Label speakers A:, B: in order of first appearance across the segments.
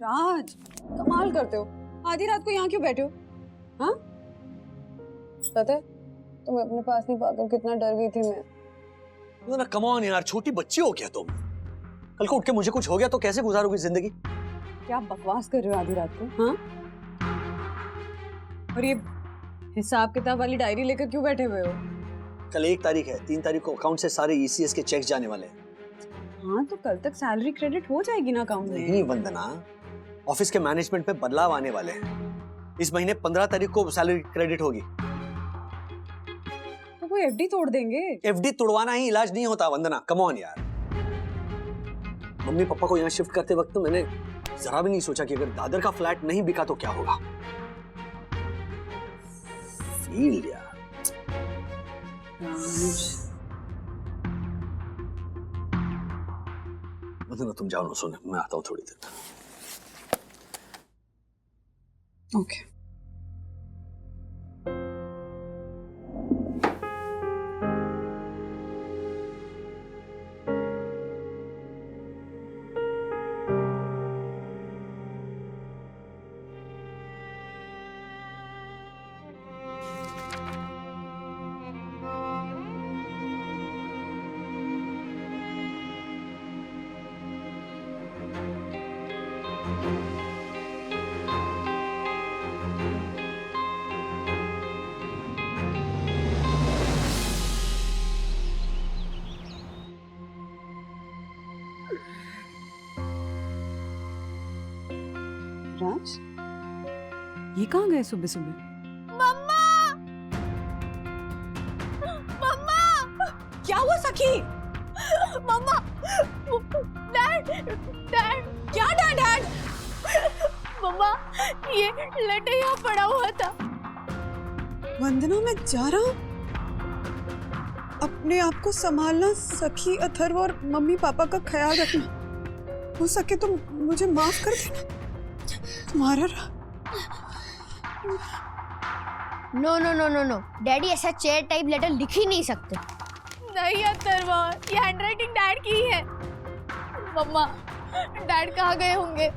A: राज, कमाल करते हो। आधी रात को यहाँ क्यों बैठे हो? हाँ, पता है तुम्हें अपने पास नहीं पाकर कितना डर गई थी मैं।
B: ना कम ऑन यार, छोटी बच्ची हो क्या तुम? कल को उठ के मुझे कुछ हो गया तो कैसे गुजारोगी जिंदगी?
A: क्या बकवास कर रहे हो आधी रात को? हाँ, और ये हिसाब किताब वाली डायरी लेकर क्यों बैठे हुए हो?
B: कल 1 तारीख है, 3 तारीख को अकाउंट से सारे ECS के चेक्स जाने वाले हैं।
A: हाँ, तो कल तक सैलरी क्रेडिट हो जाएगी ना अकाउंट में।
B: नहीं वंदना, ऑफिस के मैनेजमेंट में बदलाव आने वाले हैं। इस महीने 15 तारीख को सैलरी क्रेडिट होगी।
A: तो कोई FD तोड़ देंगे।
B: FD तोड़वाना ही इलाज नहीं होता वंदना, कम ऑन यार। मम्मी पापा को यहाँ शिफ्ट करते वक्त तो मैंने जरा भी नहीं सोचा कि अगर दादर का फ्लैट नहीं बिका तो क्या होगा। फील यार। वंदना तुम जाओ ना, सुन मैं आता हूँ थोड़ी देर।
A: ओके। राज, ये कहाँ गए सुबह सुबह?
C: मम्मा! मम्मा!
A: क्या हुआ सखी?
C: मम्मा! डैड! डैड!
A: क्या डैड?
C: मम्मा, ये लेटर यहाँ पड़ा हुआ था।
A: वंदना, मैं जा रहा हूँ। अपने आप को संभालना, सखी, अथर्व और मम्मी पापा का ख्याल रखना। हो सके तो मुझे माफ कर देना। तुम्हारा
D: no no no no no, daddy ऐसा चेयर टाइप लेटर लिख ही नहीं सकते।
C: नहीं अथर्व, ये हैंडराइटिंग डैड की ही है। मम्मा, डैड कहाँ गए होंगे?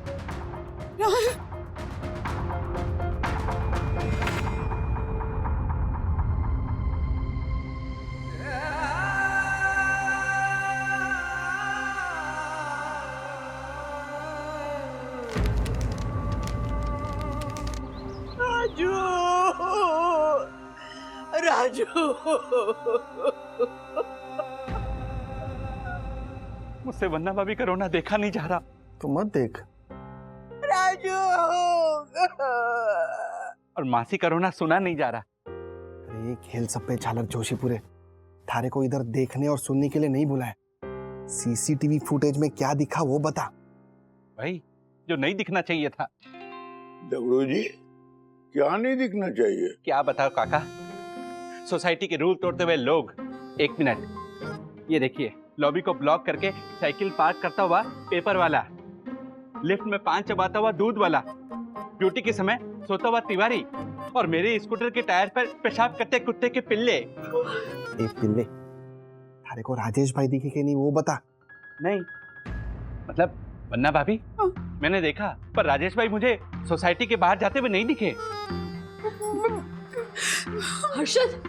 E: राजू,
F: मुझसे वंदना भाभी का रोना देखा नहीं जा रहा।
G: तो मत देख।
E: राजू।
F: और मासी का रोना सुना नहीं जा रहा।
G: अरे खेल सब पे झालक जोशीपुरे, थारे को इधर देखने और सुनने के लिए नहीं बुलाया। CCTV फुटेज में क्या दिखा वो बता।
F: भाई, जो नहीं दिखना चाहिए था।
H: दगड़ू जी, क्या नहीं दिखना चाहिए?
F: क्या बताओ काका, सोसाइटी के रूल तोड़ते हुए लोग। 1 मिनट, ये देखिए, लॉबी को ब्लॉक करके साइकिल पार्क करता हुआ पेपर वाला, लिफ्ट में पान चबाता हुआ दूध वाला, ड्यूटी के समय सोता हुआ तिवारी, और मेरे स्कूटर के टायर पर पेशाब करते कुत्ते के पिल्ले।
G: एक पिल्ले? थारे को राजेश भाई दिखे कि नहीं वो बता।
F: नहीं मतलब वंदना भाभी, मैंने देखा, पर राजेश भाई मुझे सोसाइटी के बाहर जाते हुए नहीं दिखे।
C: हर्षद,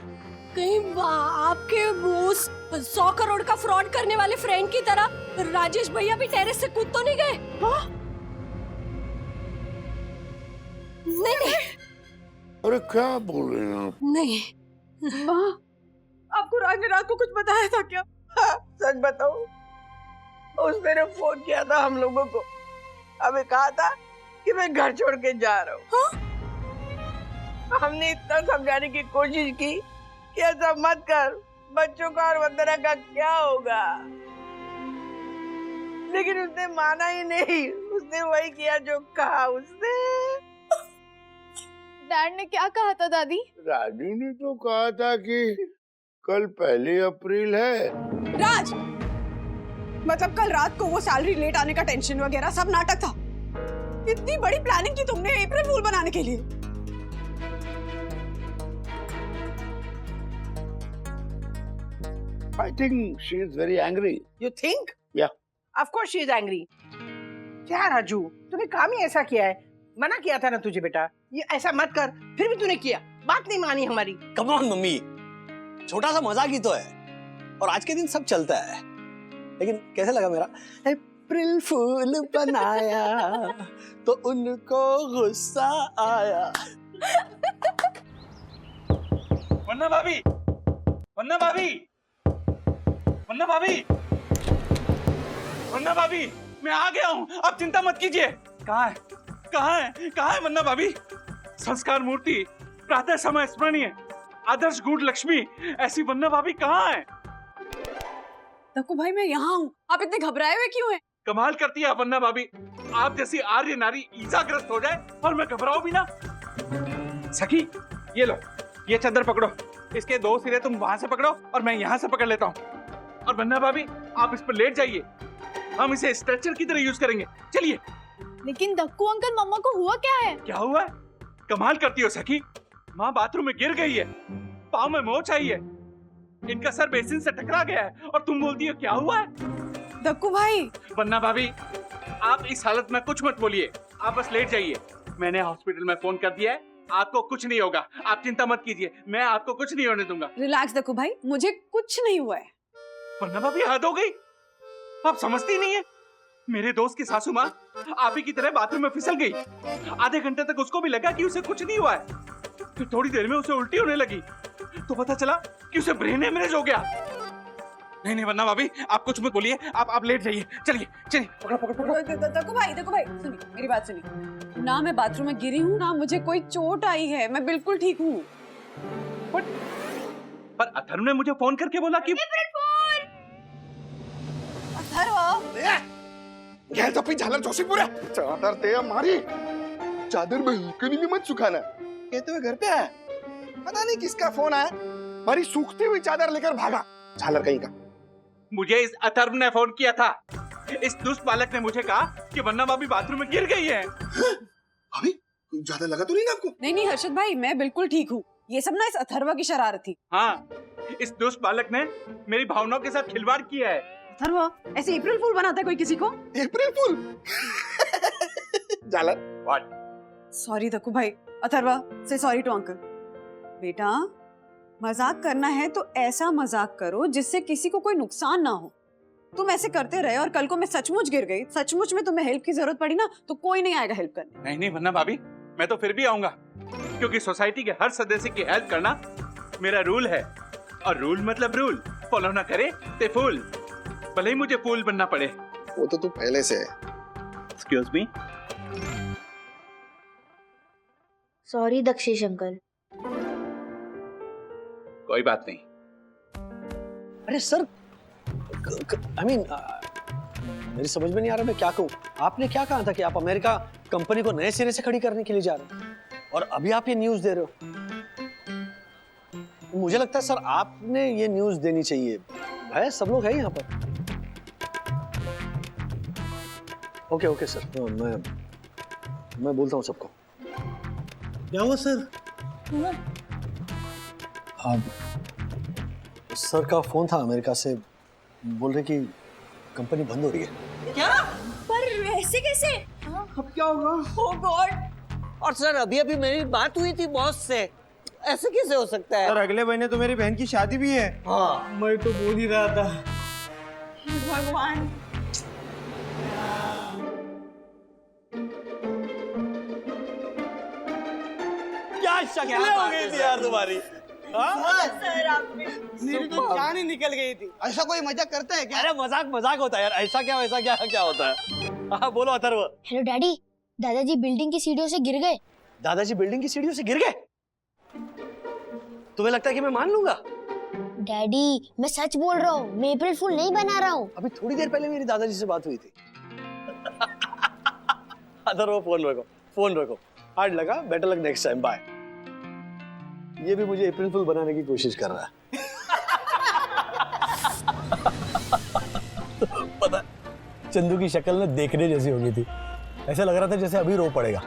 C: कहीं आपके उस 100 करोड़ का फ्रॉड करने वाले फ्रेंड की तरह राजेश भैया भी टेरेस से कूद तो नहीं गए? हाँ? नहीं।
H: अरे क्या बोल रहे हैं आप?
C: नहीं।
A: माँ, आपको राज ने रात को कुछ बताया था क्या?
E: हाँ, सच बताओ, उसने ने फोन किया था हम लोगों को, हमें कहा था कि मैं घर छोड़ के जा रहा हूँ।
C: हाँ?
E: हमने इतना समझाने की कोशिश की कि ऐसा मत कर, बच्चों का और वंदना का क्या होगा, लेकिन उसने माना ही नहीं। उसने वही किया जो कहा उसने।
C: डैड ने क्या कहा था दादी?
H: राजू ने तो कहा था कि कल 1 अप्रैल है।
A: राज, मतलब कल रात को वो सैलरी लेट आने का टेंशन वगैरह सब नाटक था? इतनी बड़ी प्लानिंग की तुमने अप्रैल फूल बनाने के लिए?
H: I think she is very angry.
E: You think?
H: Yeah.
E: Of course she is angry. क्या राजू, तूने काम ही ऐसा किया है। मना किया था ना तुझे बेटा, ये ऐसा मत कर, फिर भी तूने किया, बात नहीं मानी हमारी।
B: कम ऑन मम्मी, छोटा सा मजाक ही तो है और आज के दिन सब चलता है। लेकिन कैसा लगा मेरा अप्रैल फूल बनाया तो उनको गुस्सा आया।
F: वन्ना भाभी, वन्ना भाभी, वन्ना भाभी, वन्ना भाभी, मैं आ गया हूँ, आप चिंता मत कीजिए। कहाँ है, कहाँ है, कहाँ है वन्ना भाभी? संस्कार मूर्ति, प्रातः समय स्मरणीय, आदर्श गुड लक्ष्मी, ऐसी वन्ना भाभी कहाँ है?
A: दक्कू भाई मैं यहाँ हूँ, आप इतने घबराए हुए क्यों हैं?
F: कमाल करती है वन्ना भाभी, आप जैसी आर्य नारी ईजाग्रस्त हो जाए और मैं घबराऊं भी ना। सखी, ये लो, ये चादर पकड़ो, इसके 2 सिरे तुम वहां से पकड़ो और मैं यहाँ से पकड़ लेता हूँ। और वन्ना भाभी, आप इस पर लेट जाइए, हम इसे स्ट्रेचर की तरह यूज करेंगे। चलिए।
D: लेकिन दक्कू अंकल, मम्मा को हुआ क्या है?
F: क्या हुआ है? कमाल करती हो सखी, माँ बाथरूम में गिर गई है, पाँव में मोच आई है, इनका सर बेसिन से टकरा गया है और तुम बोलती हो क्या हुआ है?
A: दक्कू भाई,
F: वन्ना भाभी, आप इस हालत में कुछ मत बोलिए, आप बस लेट जाइए। मैंने हॉस्पिटल में फोन कर दिया है, आपको कुछ नहीं होगा, आप चिंता मत कीजिए, मैं आपको कुछ नहीं होने दूंगा।
A: रिलैक्स दक्कू भाई, मुझे कुछ नहीं हुआ है।
F: वन्ना भाभी, हद हो गई, आप समझती नहीं है। मेरे दोस्त की सासू माँ आप ही की तरह बाथरूम में फिसल गई, आधे घंटे तक उसको भी लगा कि उसे कुछ नहीं हुआ है, फिर थोड़ी देर में उसे उल्टी होने लगी तो पता चला कि उसे ब्रेन हेमरेज हो गया। नहीं नहीं वन्ना भाभी, आप कुछ मत बोलिए, आप लेट जाइए। चलिए चलिए, पकड़ो पकड़ो पकड़ो।
A: दक्कू भाई, सुनिए मेरी बात सुनिए। ना मैं बाथरूम में गिरी हूँ, ना मुझे कोई चोट आई है, मैं बिल्कुल ठीक हूँ।
F: पर अथर्व ने मुझे फोन करके बोला कि
G: खेल सप्पी झालर जोशीपुरे, चादर ते हमारी, चादर बालकनी में मत सुखाना। कहते हुए घर पे आया, पता नहीं किसका फोन आया, हमारी सूखती हुई चादर लेकर भागा, झालर कहीं का।
F: मुझे इस अथर्व ने फोन किया था, इस दुष्ट बालक ने मुझे कहा कि वन्ना भाभी बाथरूम में गिर गई है।
G: अभी ज्यादा लगा तो नहीं ना आपको?
A: नहीं हर्षद भाई, मैं बिल्कुल ठीक हूँ, ये सब ना इस अथर्वा की शरारत थी।
F: हाँ, इस दुष्ट बालक ने मेरी भावनाओं के साथ खिलवाड़ किया है।
A: अथर्वा, ऐसे अप्रैल फूल बनाता है कोई किसी को?
G: अप्रैल फूल झालर।
F: व्हाट?
A: सॉरी दक्कू भाई, अथर्वा से सॉरी टू अंकल। बेटा, मजाक करना है तो ऐसा मजाक करो जिससे किसी को कोई नुकसान ना हो। तुम ऐसे करते रहे और कल को मैं सचमुच गिर गई, सचमुच में तुम्हें हेल्प की जरूरत पड़ी ना, तो कोई नहीं आएगा हेल्प करने।
F: नहीं वन्ना भाभी, मैं तो फिर भी आऊंगा, क्योंकि सोसाइटी के हर सदस्य की हेल्प करना मेरा रूल है, और रूल मतलब रूल, फॉलो ना करे ते फूल, भले ही मुझे फूल बनना पड़े।
G: वो तो तू पहले से है।
F: Excuse me.
D: Sorry Dakshesh uncle.
F: कोई बात नहीं।
B: अरे सर, आई मीन मेरी समझ में नहीं आ रहा मैं क्या कहूँ। आपने क्या कहा था कि आप अमेरिका कंपनी को नए सिरे से खड़ी करने के लिए जा रहे हैं, और अभी आप ये न्यूज़ दे रहे हो। मुझे लगता है सर आपने ये न्यूज़ देनी चाहिए। है, सब लोग हैं यहाँ पर। ओके सर, मैं बोलता हूँ सबको। क्या हुआ सर? सर का फोन था अमेरिका से, बोल रहे कि कंपनी बंद हो रही है।
C: क्या? पर ऐसे कैसे?
E: अब क्या होगा?
C: ओह गॉड!
I: और सर अभी अभी मेरी बात हुई थी बॉस से, ऐसे कैसे हो सकता है?
J: सर अगले महीने तो मेरी बहन की शादी भी है।
I: हाँ,
J: मैं तो बोल ही रहा था।
C: भगवान!
B: क्या शक्लें हो गई थी यार तुम्हारी?
C: सर आपने
J: मेरी तो जान ही निकल गई थी।
G: ऐसा कोई मजाक करता है क्या?
B: अरे मजाक होता है यार, ऐसा क्या वैसा क्या होता है? हाँ बोलो अथर्व।
D: हेलो डैडी, दादाजी बिल्डिंग की सीढ़ियों से गिर गए।
B: दादाजी बिल्डिंग की सीढ़ियों से गिर गए? तुम्हें लगता है कि मैं मान लूंगा?
D: डैडी मैं सच बोल रहा हूँ, मैं अप्रैल फूल नहीं बना रहा हूँ।
B: अभी थोड़ी देर पहले मेरी दादाजी से बात हुई थी। अथर्व फोन रखो, हार्ड लगा, better luck next time, bye. ये भी मुझे अप्रैल फूल बनाने की कोशिश कर रहा है। पता, चंदू की शक्ल ना देखने जैसी हो गई थी, ऐसा लग रहा था जैसे अभी रो पड़ेगा,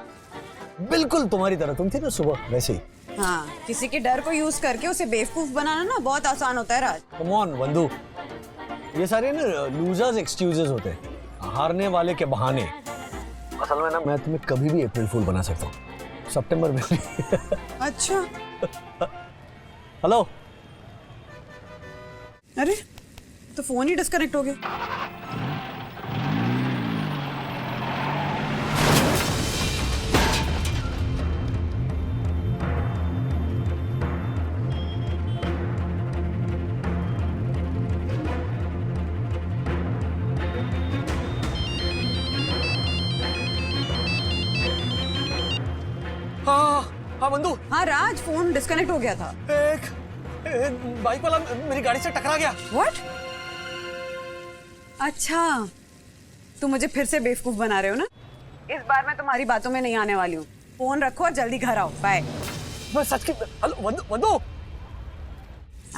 B: बिल्कुल तुम्हारी तरह। तुम थी ना सुबह वैसे ही।
A: हाँ, किसी के डर को यूज करके उसे बेवकूफ बनाना ना बहुत आसान होता है राज।
B: कम ऑन बंधु, ये सारे ना लूजर्स एक्सक्यूजेस होते हैं, हारने वाले के बहाने। असल में ना मैं तुम्हें कभी भी अप्रैल फूल बना सकता हूँ, सितंबर में भी।
A: अच्छा,
B: हेलो।
A: अरे तो फोन ही डिस्कनेक्ट हो गया।
B: हाँ बंधु,
A: हाँ राज, फोन डिस्कनेक्ट हो गया था।
B: एक बाइक वाला मेरी गाड़ी से टकरा गया।
A: व्हाट? अच्छा, तुम मुझे फिर से बेवकूफ बना रहे हो ना? इस बार मैं तुम्हारी बातों में नहीं आने वाली हूँ। फोन रखो और जल्दी घर आओ। बाय।
B: मैं सच की। हेलो बंधु, बंधु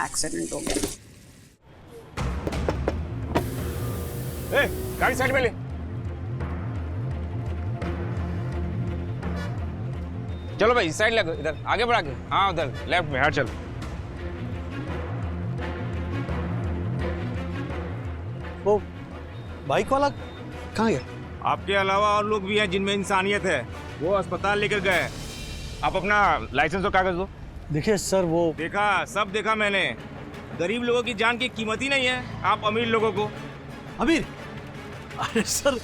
A: एक्सीडेंट हो गया।
G: ए, गाड़ी साइड में ले।
K: चलो भाई, इस साइड लगो, इधर आगे बढ़ा के। हाँ उधर लेफ्ट में। हाँ चल।
B: वो बाइक वाला कहाँ गया?
K: आपके अलावा और लोग भी हैं जिनमें इंसानियत है, वो अस्पताल लेकर गए। आप अपना लाइसेंस और कागज दो।
B: देखिए सर, वो
K: देखा, सब देखा मैंने। गरीब लोगों की जान की कीमत ही नहीं है, आप अमीर लोगों को।
B: अमीर? अरे सर,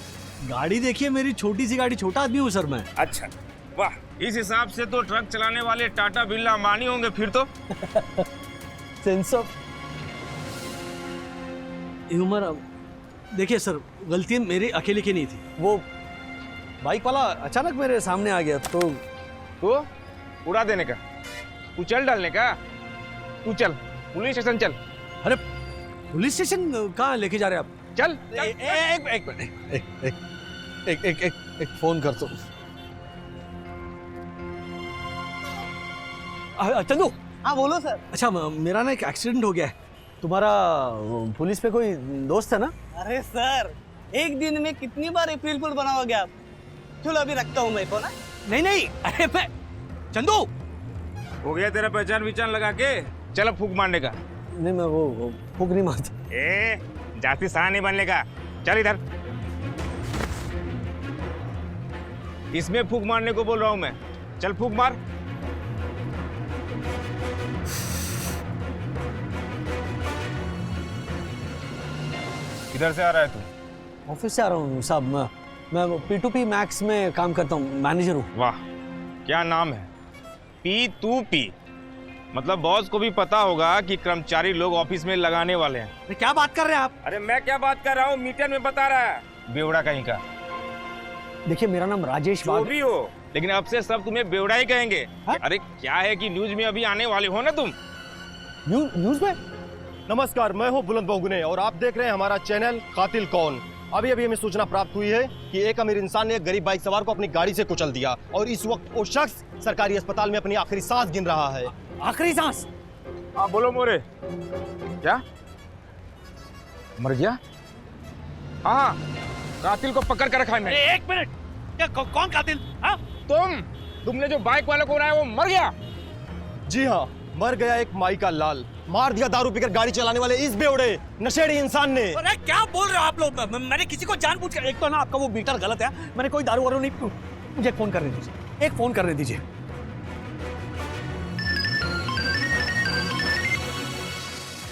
B: गाड़ी देखिए, मेरी छोटी सी गाड़ी, छोटा आदमी हूँ सर मैं।
K: अच्छा, वाह, इस हिसाब से तो ट्रक चलाने वाले टाटा बिरला अंबानी होंगे फिर तो।
B: Sense of humour. देखिए सर, गलती मेरी अकेले की नहीं थी। वो बाइक वाला अचानक मेरे सामने आ गया तो
K: उड़ा देने का, कुचल डालने का। तू चल पुलिस स्टेशन चल।
B: अरे पुलिस स्टेशन कहाँ लेके जा रहे हैं आप?
K: चल,
B: एक फोन कर तो। चंदू।
J: हाँ बोलो सर।
B: अच्छा, मेरा ना एक एक्सीडेंट हो गया है। तुम्हारा पुलिस पे कोई दोस्त है ना?
J: अरे सर, एक दिन में कितनी बार अप्रैल फूल बनाओगे आप? चलो अभी रखता हूँ मैं फोन।
B: नहीं, अरे मैं चंदू।
K: हो गया तेरा पहचान विचान लगा के? चल अब फूक मारने का।
B: नहीं, मैं वो फूक नहीं मारता।
K: ए, जाति सहा नहीं बनने का। चल इधर। इसमें फूक मारने को बोल रहा हूं मैं। चल फूक मार। किधर से आ रहा है तू?
B: ऑफिस से आ रहा हूँ साहब। मैं P2P मैक्स में काम करता हूँ, मैनेजर हूँ।
K: वाह, क्या नाम है? P2P। मतलब बॉस को भी पता होगा कि कर्मचारी लोग ऑफिस में लगाने वाले हैं।
B: क्या बात कर रहे हैं आप?
K: अरे मैं क्या बात कर रहा हूँ, मीटर में बता रहा है, बेवड़ा कहीं का।
B: देखिए, मेरा नाम राजेश
K: जो भी हो, लेकिन अब से सब तुम्हें बेवड़ा ही कहेंगे। अरे क्या है कि न्यूज में अभी आने वाले हो ना तुम।
B: न्यूज में?
L: नमस्कार, मैं हूं बुलंद बहुगुने और आप देख रहे हैं हमारा चैनल कातिल कौन। अभी अभी हमें सूचना प्राप्त हुई है कि एक अमीर इंसान ने एक गरीब बाइक सवार को अपनी गाड़ी से कुचल दिया और इस वक्त वो शख्स सरकारी अस्पताल में अपनी आखिरी सांस गिन रहा है।
B: आखिरी सांस?
K: हाँ बोलो मोरे। क्या मर गया? हाँ, कातिल को पकड़ कर रखा है मैंने।
B: एक मिनट, क्या कौन कातिल? हाँ?
K: तुमने जो बाइक वाले को उड़ाया वो मर गया?
L: जी हाँ, मर गया एक माई का लाल। मार दिया दारू पीकर गाड़ी चलाने वाले इस बेवड़े नशेड़ी इंसान ने।
B: अरे क्या बोल रहे हो आप लोग? मैंने किसी को जानबूझकर। एक तो ना आपका वो मीटर गलत है, मैंने कोई दारू वारू नहीं। मुझे फोन करने दीजिए, एक फोन करने दीजिए।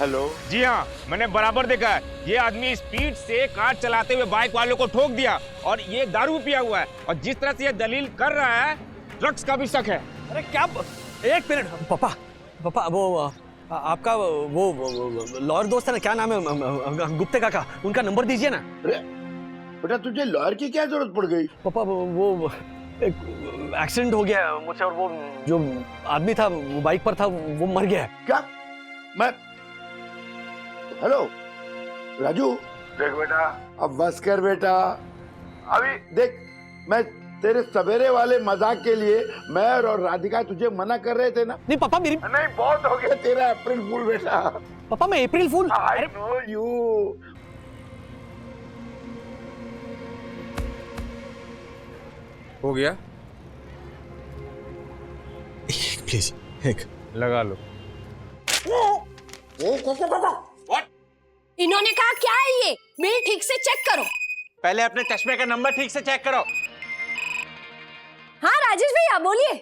L: हेलो।
K: जी हाँ, मैंने बराबर देखा है। ये आदमी स्पीड से कार चलाते हुए बाइक वालों को ठोक दिया और ये दारू पिया हुआ है। और जिस तरह से ये दलील कर रहा है, ड्रग्स का भी शक है।
B: अरे क्या? एक मिनट पापा, वो आपका वो लॉयर दोस्त है ना, क्या नाम है? गुप्ते काका, उनका नंबर दीजिए ना।
H: अरे बेटा, तुझे लॉयर की क्या जरूरत पड़ गई?
B: पापा वो एक एक्सीडेंट हो गया है मुझसे और वो जो आदमी था वो बाइक पर था, वो मर गया है।
H: क्या? मैं हेलो राजू, देख बेटा, अब बस कर बेटा। अभी देख, मैं तेरे सवेरे वाले मजाक के लिए मैं और राधिका तुझे मना कर रहे थे ना।
B: नहीं पापा, मेरी
H: नहीं, बहुत हो गया तेरा अप्रैल फूल बेटा।
B: पापा मैं अप्रैल फूल?
H: I know you.
K: हो गया?
B: प्लीज एक
K: लगा लो।
C: इन्होंने कहा क्या है ये? बिल ठीक से चेक करो।
F: पहले अपने चश्मे का नंबर ठीक से चेक करो।
C: राजेश भैया बोलिए।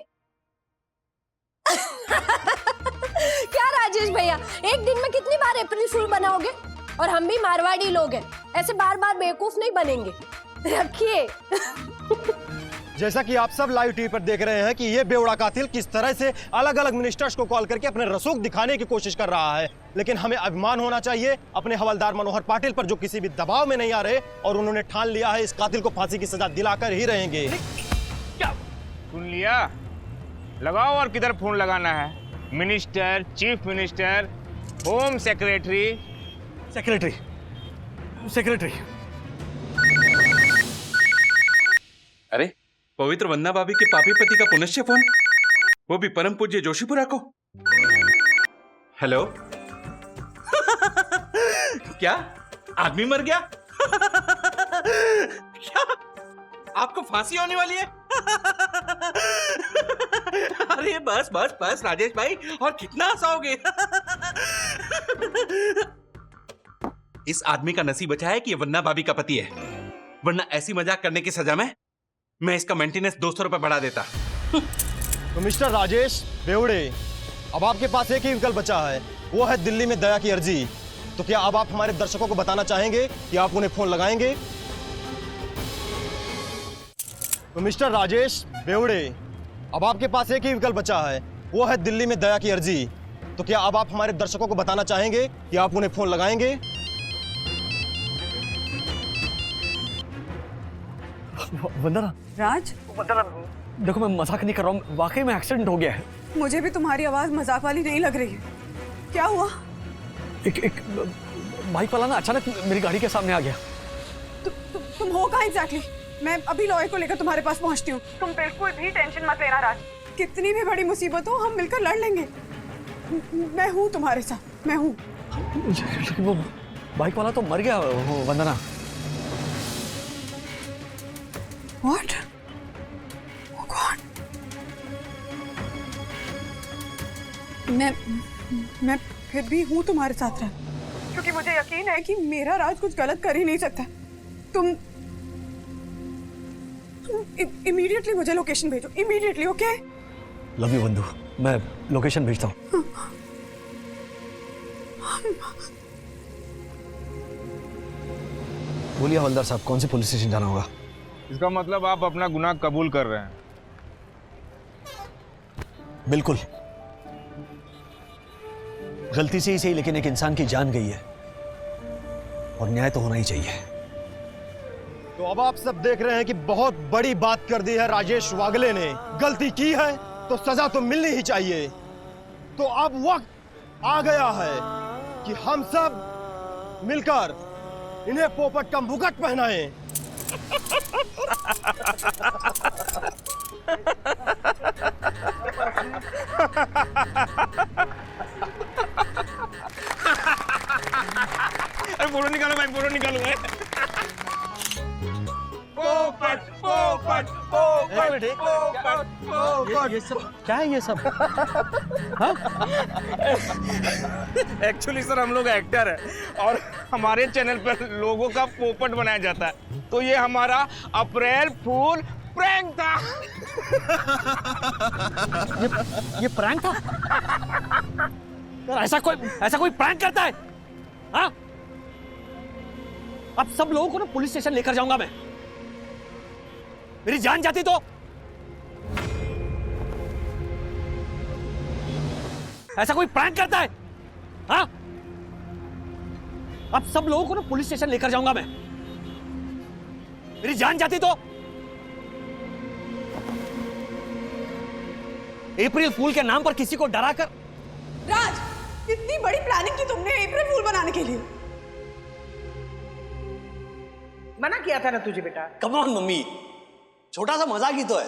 C: क्या राजेश भैया, एक दिन में कितनी बार अप्रैल फूल बनाओगे? और हम भी मारवाड़ी लोग हैं, ऐसे बार बार बेवकूफ नहीं बनेंगे, रखिए।
L: जैसा कि आप सब लाइव टीवी पर देख रहे हैं कि ये बेवड़ा कातिल किस तरह से अलग अलग मिनिस्टर्स को कॉल करके अपने रसूख दिखाने की कोशिश कर रहा है, लेकिन हमें अभिमान होना चाहिए अपने हवलदार मनोहर पाटिल पर, जो किसी भी दबाव में नहीं आ रहे और उन्होंने ठान लिया है इस कातिल को फांसी की सजा दिलाकर ही रहेंगे।
K: क्या सुन लिया? लगाओ और किधर फोन लगाना है? Minister, chief minister, home secretary.
B: Secretary.
F: अरे पवित्र वंदना भाभी के पापी पति का पुनश्य फोन, वो भी परम पूज्य जोशीपुरा को। हेलो। क्या आदमी मर गया? क्या आपको फांसी होने वाली है? अरे बस बस बस राजेश भाई, और कितना हंसाओगे? इस आदमी का नसीब अच्छा है कि ये वन्ना भाभी का पति है, वरना ऐसी मजाक करने की सजा में मैं इसका मेंटेनेंस 200 रुपए बढ़ा देता।
L: तो मिस्टर राजेश बेवड़े, अब आपके पास एक ही विकल्प बचा है, वो है दिल्ली में दया की अर्जी। तो क्या अब आप हमारे दर्शकों को बताना चाहेंगे कि आप उन्हें फोन लगाएंगे? तो मिस्टर राजेश बेवड़े, अब आपके पास एक ही विकल्प बचा है, वो है दिल्ली में दया की अर्जी। तो क्या अब आप हमारे दर्शकों को बताना चाहेंगे कि आप उन्हें फोन लगाएंगे?
B: वंदना।
A: राज,
B: वंदना देखो, मैं मजाक नहीं कर रहा हूँ, वाकई में एक्सीडेंट हो गया है।
A: मुझे भी तुम्हारी आवाज मजाक वाली नहीं लग रही है। क्या हुआ?
B: एक बाइक वाला ना अचानक मेरी गाड़ी के सामने आ गया।
A: तुम हो कहाँ एग्जैक्टली? मैं अभी लॉयर को लेकर तुम्हारे पास पहुंचती हूँ। तुम बिल्कुल भी टेंशन मत लेना राज, कितनी भी बड़ी मुसीबत हो हम मिलकर लड़ लेंगे। मैं हूँ तुम्हारे साथ, मैं हूँ।
B: लेकिन वो बाइक वाला तो मर गया वंदना।
A: What? Oh God! मैं फिर भी हूँ तुम्हारे साथ रह, क्योंकि मुझे यकीन है कि मेरा राज कुछ गलत कर ही नहीं सकता। तुम इमीडिएटली मुझे लोकेशन भेजो, इमीडिएटली, ओके?
B: लव यू बंधु, मैं लोकेशन भेजता हूँ। बोलिए हवलदार साहब, कौन सी पुलिस स्टेशन जाना होगा?
K: इसका मतलब आप अपना गुनाह कबूल कर रहे हैं?
B: बिल्कुल, गलती से ही सही, लेकिन एक इंसान की जान गई है और न्याय तो होना ही चाहिए।
L: तो अब आप सब देख रहे हैं कि बहुत बड़ी बात कर दी है राजेश वागले ने। गलती की है तो सजा तो मिलनी ही चाहिए। तो अब वक्त आ गया है कि हम सब मिलकर इन्हें पोपट का मुकुट पहनाएं।
K: अरे फोटो निकालो भाई, फोटो निकालो भाई। पोपट पोपट पोपट पोपट।
B: ये सब क्या है? ये सब
K: एक्चुअली सर हम लोग एक्टर है और हमारे चैनल पर लोगों का पोपट बनाया जाता है, तो ये हमारा अप्रैल फूल प्रैंक था।
B: ये प्रैंक था? यार ऐसा कोई प्रैंक करता है? हाँ? अब सब लोगों को ना पुलिस स्टेशन लेकर जाऊंगा मैं। मेरी जान जाती तो? ऐसा कोई प्रैंक करता है? हाँ? अब सब लोगों को ना पुलिस स्टेशन लेकर जाऊंगा मैं। मेरी जान जाती तो? अप्रैल फूल के नाम पर किसी को डराकर।
A: राज, कितनी बड़ी प्लानिंग की तुमने अप्रैल फूल बनाने के लिए।
E: मना किया था ना तुझे बेटा।
B: कम ऑन मम्मी, छोटा सा मजाक ही तो है,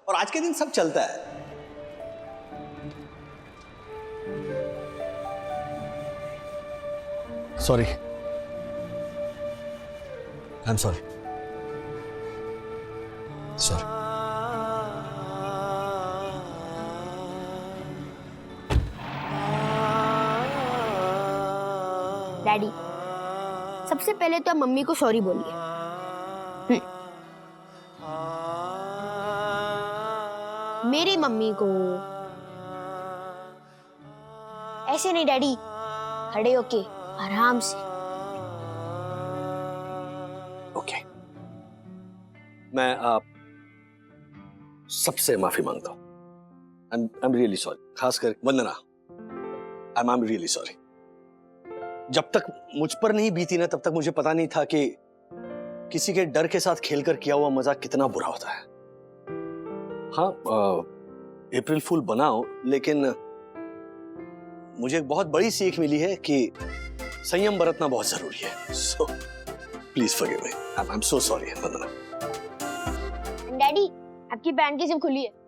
B: और आज के दिन सब चलता है। Sorry, I am sorry.
D: Daddy, सबसे पहले तो आप मम्मी को सॉरी बोलिए। मेरी मम्मी को। ऐसे नहीं डैडी, खड़े होके आराम से।
B: ओके, मैं आप सबसे माफी मांगता हूँ। I'm really sorry, खासकर वंदना। I'm really sorry। जब तक मुझ पर नहीं बीती ना, तब तक मुझे पता नहीं था कि किसी के डर के साथ खेलकर किया हुआ मजाक कितना बुरा होता है। हाँ, अप्रैल फूल बनाओ, लेकिन मुझे एक बहुत बड़ी सीख मिली है कि संयम बरतना बहुत जरूरी है। So please forgive me. I am so sorry Vandana.
D: Daddy, आपकी पैंट की जिप खुली है।